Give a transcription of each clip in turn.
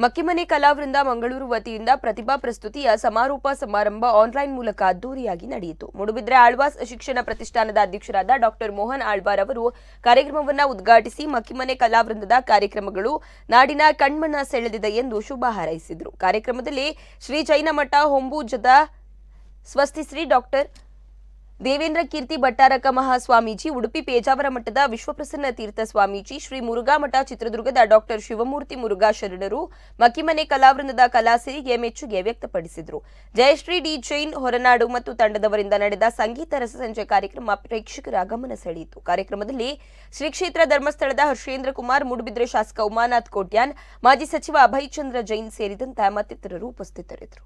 ಮಕ್ಕಿಮನೆ ಕಲಾವೃಂದ ಮಂಗಳೂರು ವತಿಯಿಂದ ಪ್ರತಿಭಾ ಪ್ರಸ್ತುತಿಯ ಸಮಾರೋಪ ಸಮಾರಂಭ ಆನ್ಲೈನ್ ಮೂಲಕ ಅದ್ದೂರಿಯಾಗಿ ನಡೆಯಿತು. ಮೂಡುಬಿದ್ರೆ ಆಳ್ವಾಸ್ ಶಿಕ್ಷಣ ಪ್ರತಿಷ್ಠಾನದ ಅಧ್ಯಕ್ಷರಾದ ಡಾಕ್ಟರ್ ಮೋಹನ್ ಆಳ್ವಾರ್ ಅವರು ಕಾರ್ಯಕ್ರಮವನ್ನು ಉದ್ಘಾಟಿಸಿ ಮಕ್ಕಿಮನೆ ಕಲಾವೃಂದದ ಕಾರ್ಯಕ್ರಮಗಳು ನಾಡಿನ ಕಣ್ಮನ ಸೆಳೆದಿದೆ ಎಂದು ಶುಭ ಹಾರೈಸಿದರು. ಕಾರ್ಯಕ್ರಮದಲ್ಲಿ ಶ್ರೀ ಜೈನ ಮಠ ಹೊಂಬುಜದ ಸ್ವಸ್ತಿಶ್ರೀ ಡಾಕ್ಟರ್ ದೇವೇಂದ್ರ ಕೀರ್ತಿ ಭಟ್ಟಾರಕ ಮಹಾಸ್ವಾಮೀಜಿ, ಉಡುಪಿ ಪೇಜಾವರ ಮಠದ ವಿಶ್ವಪ್ರಸನ್ನ ತೀರ್ಥ ಸ್ವಾಮೀಜಿ, ಶ್ರೀ ಮುರುಘಾ ಮಠ ಚಿತ್ರದುರ್ಗದ ಡಾಕ್ಟರ್ ಶಿವಮೂರ್ತಿ ಮುರುಘಾ ಶರಣರು ಮಕ್ಕಿಮನೆ ಕಲಾವೃಂದದ ಕಲಾಸಿರಿಗೆ ಮೆಚ್ಚುಗೆ ವ್ಯಕ್ತಪಡಿಸಿದರು. ಜಯಶ್ರೀ ಡಿ ಜೈನ್ ಹೊರನಾಡು ಮತ್ತು ತಂಡದವರಿಂದ ನಡೆದ ಸಂಗೀತ ರಸಸಂಜೆ ಕಾರ್ಯಕ್ರಮ ಪ್ರೇಕ್ಷಕರ ಗಮನ ಸೆಳೆಯಿತು. ಕಾರ್ಯಕ್ರಮದಲ್ಲಿ ಶ್ರೀ ಕ್ಷೇತ್ರ ಧರ್ಮಸ್ಥಳದ ಹರ್ಷೇಂದ್ರ ಕುಮಾರ್, ಮೂಡುಬಿದ್ರೆ ಶಾಸಕ ಉಮಾನಾಥ್ ಕೋಟ್ಯಾನ್, ಮಾಜಿ ಸಚಿವ ಅಭಯ್ ಚಂದ್ರ ಜೈನ್ ಸೇರಿದಂತೆ ಮತ್ತಿತರರು ಉಪಸ್ಥಿತರಿದ್ದರು.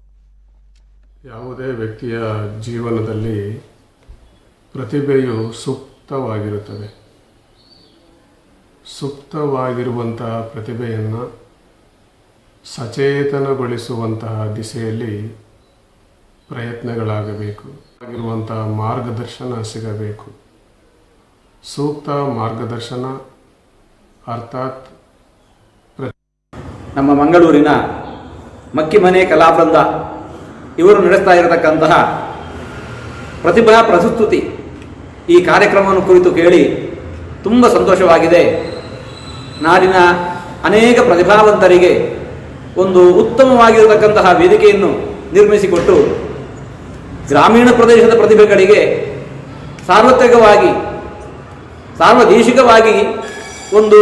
ಯಾವುದೇ ವ್ಯಕ್ತಿಯ ಜೀವನದಲ್ಲಿ ಪ್ರತಿಭೆಯು ಸುಪ್ತವಾಗಿರುತ್ತದೆ. ಸುಪ್ತವಾಗಿರುವಂತಹ ಪ್ರತಿಭೆಯನ್ನು ಸಚೇತನಗೊಳಿಸುವಂತಹ ದಿಸೆಯಲ್ಲಿ ಪ್ರಯತ್ನಗಳಾಗಬೇಕು. ಆಗಿರುವಂತಹ ಮಾರ್ಗದರ್ಶನ ಸಿಗಬೇಕು. ಸೂಕ್ತ ಮಾರ್ಗದರ್ಶನ ಅರ್ಥಾತ್ ನಮ್ಮ ಮಂಗಳೂರಿನ ಮಕ್ಕಿಮನೆ ಕಲಾವೃಂದ ಇವರು ನಡೆಸ್ತಾ ಇರತಕ್ಕಂತಹ ಪ್ರತಿಭಾ ಪ್ರಸ್ತುತಿ ಈ ಕಾರ್ಯಕ್ರಮವನ್ನು ಕುರಿತು ಕೇಳಿ ತುಂಬ ಸಂತೋಷವಾಗಿದೆ. ನಾಡಿನ ಅನೇಕ ಪ್ರತಿಭಾವಂತರಿಗೆ ಒಂದು ಉತ್ತಮವಾಗಿರತಕ್ಕಂತಹ ವೇದಿಕೆಯನ್ನು ನಿರ್ಮಿಸಿಕೊಟ್ಟು ಗ್ರಾಮೀಣ ಪ್ರದೇಶದ ಪ್ರತಿಭೆಗಳಿಗೆ ಸಾರ್ವತ್ರಿಕವಾಗಿ ಸಾರ್ವದೇಶಿಕವಾಗಿ ಒಂದು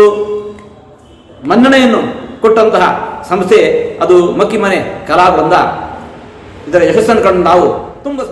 ಮನ್ನಣೆಯನ್ನು ಕೊಟ್ಟಂತಹ ಸಂಸ್ಥೆ ಅದು ಮಕ್ಕಿಮನೆ ಕಲಾವೃಂದ. ಇದರ ಯಶಸ್ಸನ್ನು ಕಂಡು ನಾವು ತುಂಬ